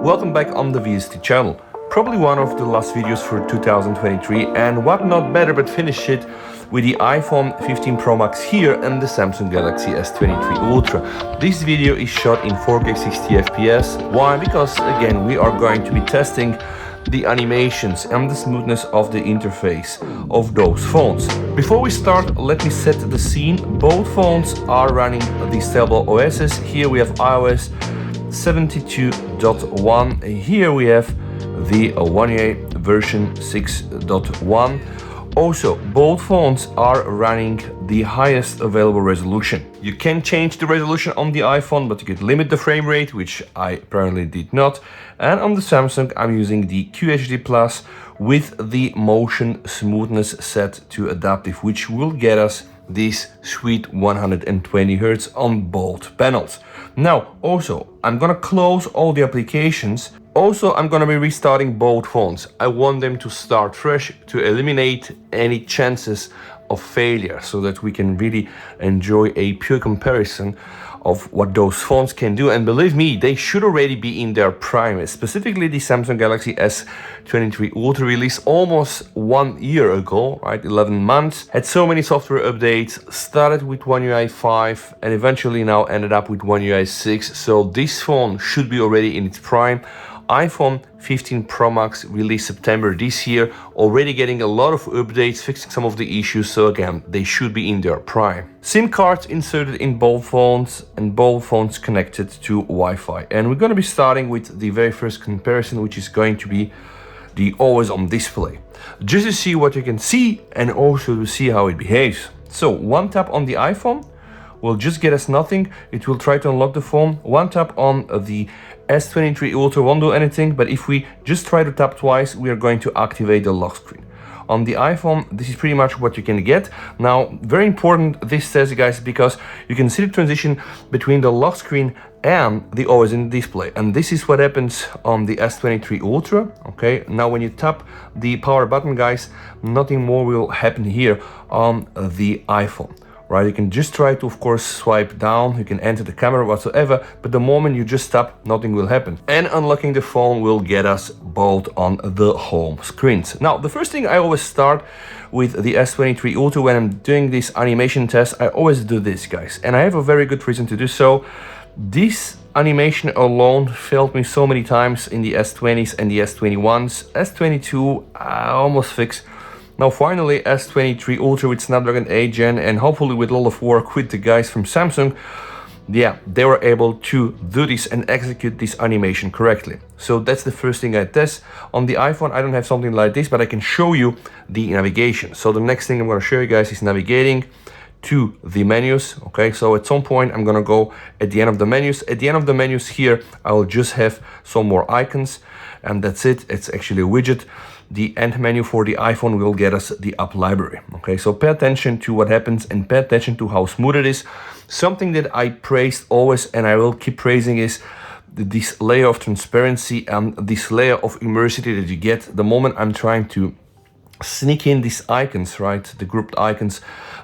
Welcome back on the VST channel. Probably one of the last videos for 2023, and what not better but finish it with the iPhone 15 Pro Max here and the Samsung Galaxy S23 Ultra. This video is shot in 4K 60 FPS. Why? Because again we are going to be testing the animations and the smoothness of the interface of those phones. Before we start, let me set the scene. Both phones are running the stable OSs. Here we have iOS 72.1. Here we have the One UI version 6.1. Also, both phones are running the highest available resolution. You can change the resolution on the iPhone, but you could limit the frame rate, which I apparently did not. And on the Samsung, I'm using the QHD Plus with the motion smoothness set to adaptive, which will get us this sweet 120 Hz on both panels. Now, also, I'm gonna close all the applications. Also, I'm gonna be restarting both phones. I want them to start fresh to eliminate any chances of failure so that we can really enjoy a pure comparison of what those phones can do. And believe me, they should already be in their prime. Specifically the Samsung Galaxy S23 Ultra released almost 1 year ago, right? 11 months. Had so many software updates, started with One UI 5 and eventually now ended up with One UI 6. So this phone should be already in its prime. iPhone 15 Pro Max released September this year, already getting a lot of updates, fixing some of the issues, so again, they should be in their prime. SIM cards inserted in both phones and both phones connected to Wi-Fi. And we're going to be starting with the very first comparison, which is going to be the always on display. Just to see what you can see and also to see how it behaves. So one tap on the iPhone will just get us nothing. It will try to unlock the phone. One tap on the S23 Ultra won't do anything, but if we just try to tap twice, we are going to activate the lock screen. On the iPhone, this is pretty much what you can get. Now, very important this says, guys, because you can see the transition between the lock screen and the always in display. And this is what happens on the S23 Ultra, okay? Now, when you tap the power button, guys, nothing more will happen here on the iPhone. Right, you can just try to, of course, swipe down, you can enter the camera whatsoever, but the moment you just tap, nothing will happen. And unlocking the phone will get us both on the home screens. Now, the first thing I always start with the S23 Ultra when I'm doing this animation test, I always do this, guys. And I have a very good reason to do so. This animation alone failed me so many times in the S20s and the S21s. S22, I almost fixed. Now finally, S23 Ultra with Snapdragon 8 Gen and hopefully with a lot of work with the guys from Samsung, yeah, they were able to do this and execute this animation correctly. So that's the first thing I test. On the iPhone, I don't have something like this, but I can show you the navigation. So the next thing I'm going to show you guys is navigating to the menus. Okay, so at some point I'm going to go at the end of the menus. At the end of the menus here, I will just have some more icons and that's it. It's actually a widget. The end menu for the iPhone will get us the app library. Okay, so pay attention to what happens and pay attention to how smooth it is. Something that I praised always and I will keep praising is this layer of transparency and this layer of immersivity that you get the moment I'm trying to sneak in these icons, right? The grouped icons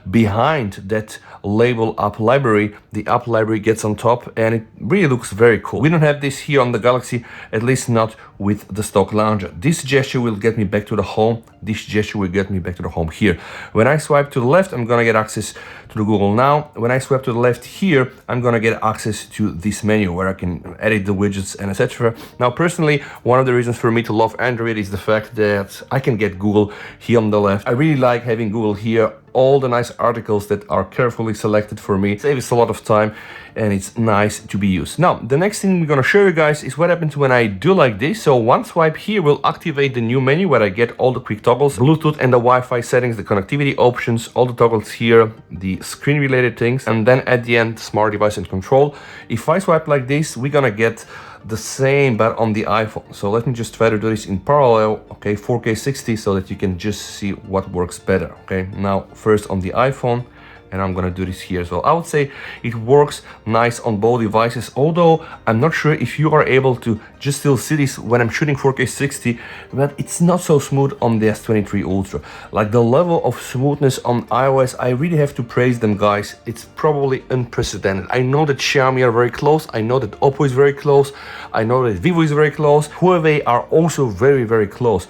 behind that label app library. The app library gets on top and it really looks very cool. We don't have this here on the Galaxy, at least not with the stock launcher. This gesture will get me back to the home. This gesture will get me back to the home here. When I swipe to the left, I'm gonna get access to the Google Now. When I swipe to the left here, I'm gonna get access to this menu where I can edit the widgets and etc. Now, personally, one of the reasons for me to love Android is the fact that I can get Google here on the left. I really like having Google here. All the nice articles that are carefully selected for me. It saves a lot of time and it's nice to be used. Now, the next thing we're gonna show you guys is what happens when I do like this. So one swipe here will activate the new menu where I get all the quick toggles, Bluetooth and the Wi-Fi settings, the connectivity options, all the toggles here, the screen related things, and then at the end, smart device and control. If I swipe like this, we're gonna get the same but on the iPhone. So let me just try to do this in parallel, okay, 4K 60 so that you can just see what works better. Okay, now first on the iPhone, and I'm gonna do this here as well. I would say it works nice on both devices, although I'm not sure if you are able to just still see this when I'm shooting 4K 60, but it's not so smooth on the S23 Ultra. Like the level of smoothness on iOS, I really have to praise them, guys. It's probably unprecedented. I know that Xiaomi are very close, I know that Oppo is very close, I know that Vivo is very close, Huawei are also very, very close.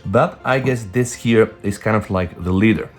But I guess this here is kind of like the leader.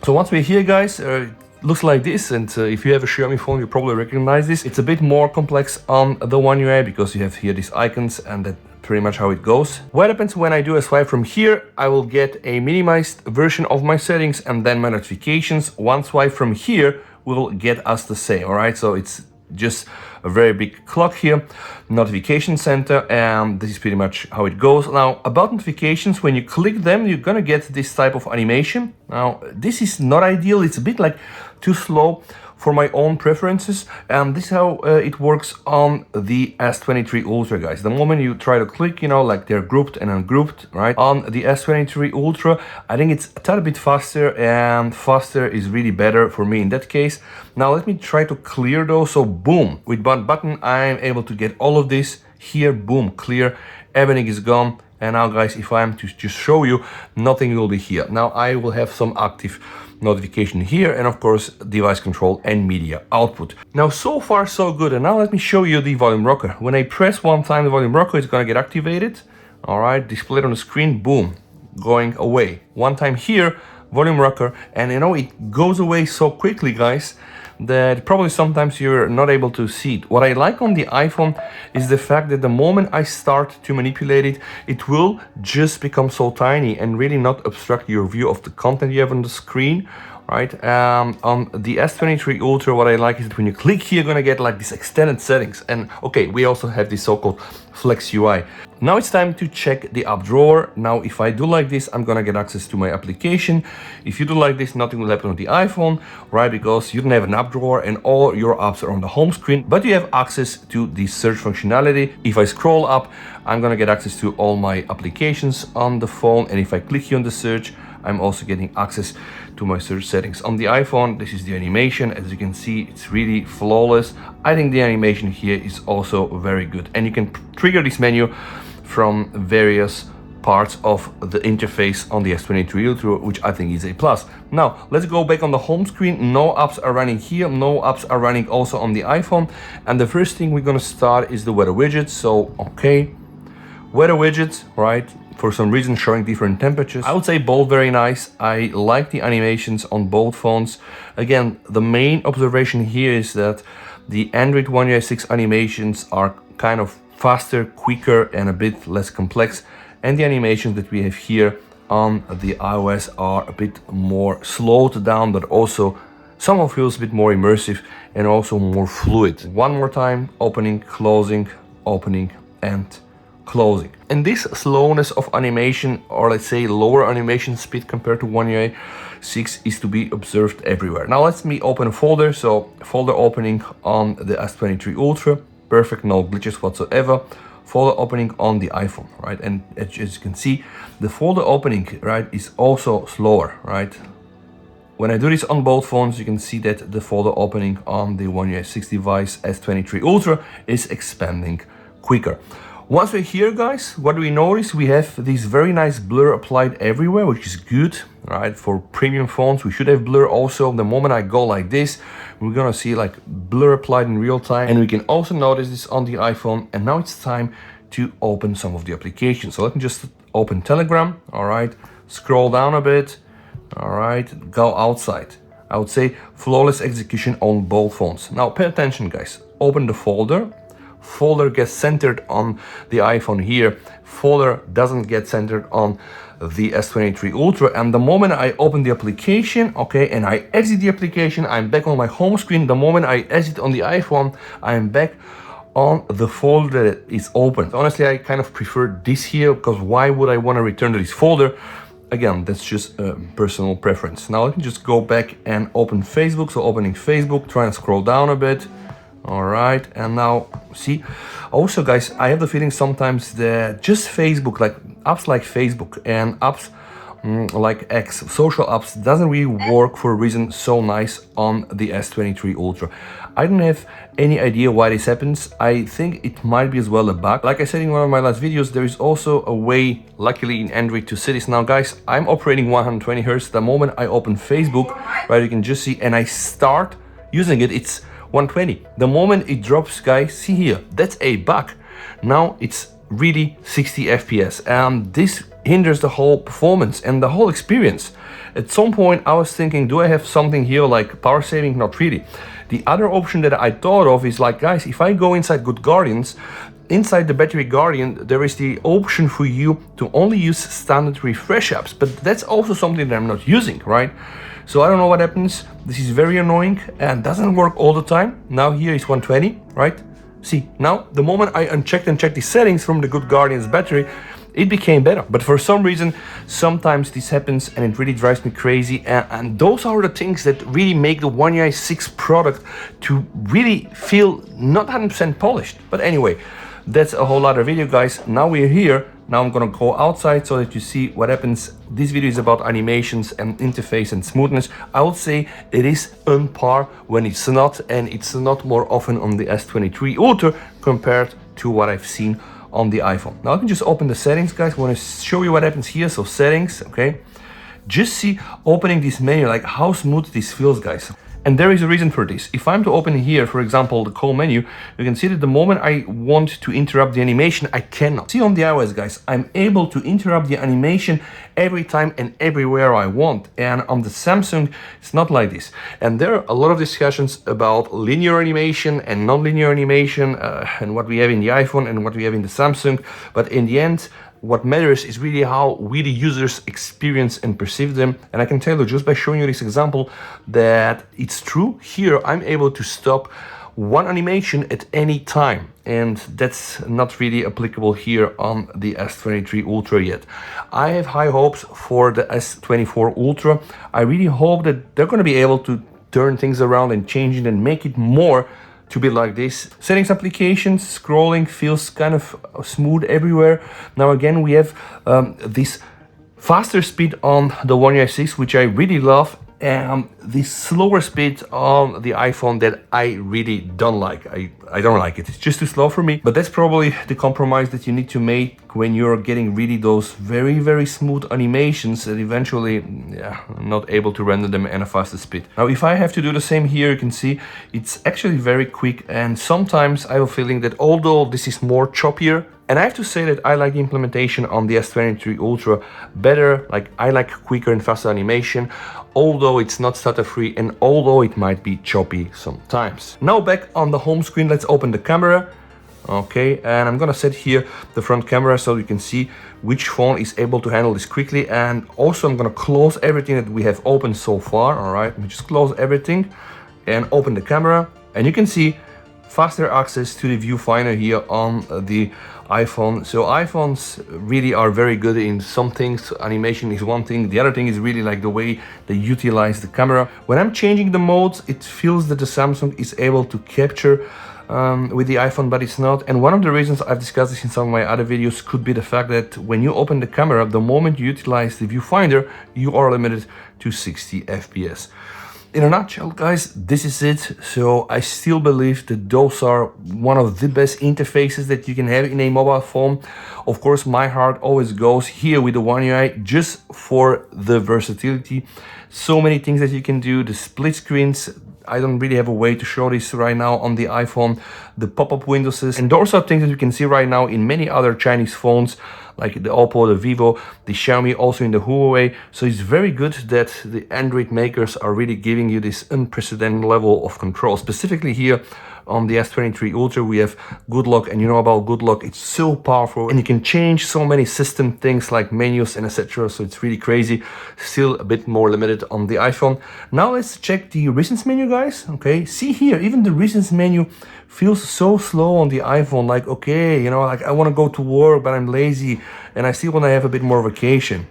So once we're here, guys, it looks like this, and if you have a Xiaomi phone, you probably recognize this. It's a bit more complex on the One UI because you have here these icons, and that's pretty much how it goes. What happens when I do a swipe from here? I will get a minimized version of my settings and then my notifications. One swipe from here will get us the same, all right? So it's just a very big clock here, notification center, and this is pretty much how it goes. Now, about notifications, when you click them, you're gonna get this type of animation. Now, this is not ideal, it's a bit like too slow for my own preferences, and this is how it works on the S23 Ultra, guys. The moment you try to click, you know, like they're grouped and ungrouped, right? On the S23 Ultra, I think it's a tad bit faster, and faster is really better for me in that case. Now let me try to clear those. So boom, with one button I'm able to get all of this here, boom, clear, everything is gone. And now, guys, if I am to just show you, nothing will be here. Now I will have some active notification here, and of course device control and media output. Now so far so good, and now let me show you the volume rocker. When I press one time the volume rocker, it's gonna get activated. All right, displayed on the screen, boom, going away. One time here, volume rocker, and you know, it goes away so quickly, guys, that probably sometimes you're not able to see it. What I like on the iPhone is the fact that the moment I start to manipulate it, it will just become so tiny and really not obstruct your view of the content you have on the screen, right? On the S23 Ultra, what I like is that when you click here, you're gonna get like these extended settings. And okay, we also have this so-called Flex UI. Now it's time to check the app drawer. Now, if I do like this, I'm gonna get access to my application. If you do like this, nothing will happen on the iPhone, right? Because you don't have an app drawer and all your apps are on the home screen, but you have access to the search functionality. If I scroll up, I'm gonna get access to all my applications on the phone. And if I click here on the search, I'm also getting access to my search settings. On the iPhone, this is the animation. As you can see, it's really flawless. I think the animation here is also very good. And you can trigger this menu from various parts of the interface on the S23 Ultra, which I think is a plus. Now, let's go back on the home screen. No apps are running here. No apps are running also on the iPhone. And the first thing we're gonna start is the weather widget. So, okay, weather widgets, right? For some reason showing different temperatures. I would say both very nice. I like the animations on both phones. Again, the main observation here is that the Android One UI 6 animations are kind of faster, quicker, and a bit less complex. And the animations that we have here on the iOS are a bit more slowed down, but also somehow feels a bit more immersive and also more fluid. One more time, opening, and closing. And this slowness of animation, or let's say lower animation speed compared to One UI 6, is to be observed everywhere. Now let me open a folder. So folder opening on the S23 Ultra, perfect, no glitches whatsoever. Folder opening on the iPhone, right? And as you can see, the folder opening, right, is also slower, right? When I do this on both phones, you can see that the folder opening on the One UI 6 device S23 Ultra is expanding quicker. Once we're here, guys, what do we notice? We have this very nice blur applied everywhere, which is good, right? For premium phones, we should have blur also. The moment I go like this, we're gonna see like blur applied in real time. And we can also notice this on the iPhone. And now it's time to open some of the applications. So let me just open Telegram, all right? Scroll down a bit, all right? Go outside. I would say flawless execution on both phones. Now pay attention, guys. Open the folder. Folder gets centered on the iPhone here. Folder doesn't get centered on the S23 Ultra. And the moment I open the application, okay, and I exit the application, I'm back on my home screen. The moment I exit on the iPhone, I'm back on the folder that is open. Honestly, I kind of prefer this here, because why would I want to return to this folder? Again, that's just a personal preference. Now let me just go back and open Facebook. So opening Facebook, try and scroll down a bit. All right, and now see, also guys, I have the feeling sometimes that just Facebook, like apps like Facebook and apps like X, social apps, doesn't really work for a reason so nice on the S23 Ultra. I don't have any idea why this happens. I think it might be as well a bug. Like I said in one of my last videos, there is also a way, luckily in Android, to see this. Now guys, I'm operating 120 Hz. The moment I open Facebook, right, you can just see, and I start using it, it's 120. The moment it drops, guys, see here, that's a bug. Now it's really 60 FPS, and this hinders the whole performance and the whole experience. At some point I was thinking, do I have something here like power saving? Not really. The other option that I thought of is like, guys, if I go inside Good Guardians, inside the Battery Guardian, there is the option for you to only use standard refresh apps, but that's also something that I'm not using, right? So I don't know what happens. This is very annoying and doesn't work all the time. Now here is 120, right? See, now the moment I unchecked and checked the settings from the Good Guardian's battery, it became better. But for some reason, sometimes this happens and it really drives me crazy. And those are the things that really make the One UI 6 product to really feel not 100% polished. But anyway, that's a whole other video, guys. Now we're here. Now I'm gonna go outside so that you see what happens. This video is about animations and interface and smoothness. I would say it is on par when it's not, and it's not more often on the S23 Ultra compared to what I've seen on the iPhone. Now I can just open the settings, guys. I want to show you what happens here. So settings, okay. Just see opening this menu, like how smooth this feels, guys. And there is a reason for this. If I'm to open here, for example, the call menu, you can see that the moment I want to interrupt the animation, I cannot. See on the iOS, guys, I'm able to interrupt the animation every time and everywhere I want. And on the Samsung, it's not like this. And there are a lot of discussions about linear animation and non-linear animation and what we have in the iPhone and what we have in the Samsung. But in the end, what matters is really how we, the users, experience and perceive them. And I can tell you just by showing you this example that it's true. Here I'm able to stop one animation at any time, and that's not really applicable here on the S23 Ultra yet. I have high hopes for the S24 Ultra. I really hope that they're going to be able to turn things around and change it and make it more to be like this. Settings, applications, scrolling feels kind of smooth everywhere. Now again, we have this faster speed on the One UI 6, which I really love, and this slower speed on the iPhone that I really don't like. I don't like it. It's just too slow for me. But that's probably the compromise that you need to make when you're getting really those very, very smooth animations that eventually, not able to render them at a faster speed. Now, if I have to do the same here, you can see it's actually very quick. And sometimes I have a feeling that although this is more choppier, and I have to say that I like the implementation on the S23 Ultra better. Like, I like quicker and faster animation, although it's not stutter free and although it might be choppy sometimes. Now back on the home screen, let's open the camera. Okay, and I'm gonna set here the front camera so you can see which phone is able to handle this quickly. And also I'm gonna close everything that we have opened so far. All right, let me just close everything and open the camera, and you can see faster access to the viewfinder here on the iPhone. So iPhones really are very good in some things. Animation is one thing. The other thing is really like the way they utilize the camera. When I'm changing the modes, it feels that the Samsung is able to capture with the iPhone, but it's not. And one of the reasons I've discussed this in some of my other videos could be the fact that when you open the camera, the moment you utilize the viewfinder, you are limited to 60 FPS. In a nutshell, guys, this is it. So I still believe that those are one of the best interfaces that you can have in a mobile phone. Of course, my heart always goes here with the One UI just for the versatility. So many things that you can do, the split screens. I don't really have a way to show this right now on the iPhone, the pop-up windows, and those are things that you can see right now in many other Chinese phones, like the Oppo, the Vivo, the Xiaomi, also in the Huawei. So it's very good that the Android makers are really giving you this unprecedented level of control. Specifically here on the S23 Ultra, we have Good Lock, and you know about Good Lock, it's so powerful and you can change so many system things like menus and etc. So it's really crazy. Still a bit more limited on the iPhone. Now let's check the recents menu, guys. Okay, see here, even the recents menu feels so slow on the iPhone. Like, okay, you know, like I want to go to work, but I'm lazy and I still want to have a bit more vacation.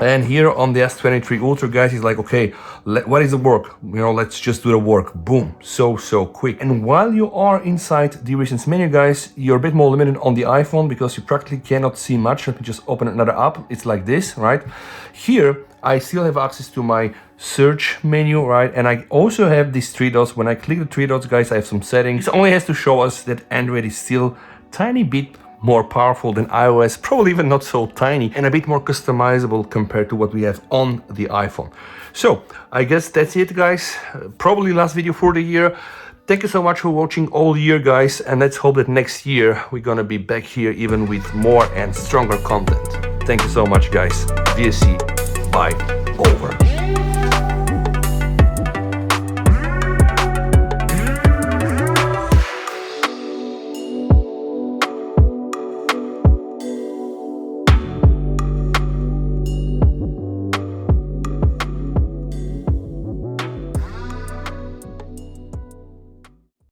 And here on the S23 Ultra, guys, it's like, okay, what is the work? You know, let's just do the work. Boom, so quick. And while you are inside the recent menu, guys, you're a bit more limited on the iPhone because you practically cannot see much. Let me just open another app. It's like this, right? Here, I still have access to my search menu, right? And I also have these three dots. When I click the three dots, guys, I have some settings. It only has to show us that Android is still tiny bit more powerful than iOS, probably even not so tiny, and a bit more customizable compared to what we have on the iPhone. So I guess that's it, guys. Probably last video for the year. Thank you so much for watching all year, guys, and let's hope that next year we're gonna be back here even with more and stronger content. Thank you so much, guys. VSC, bye, over.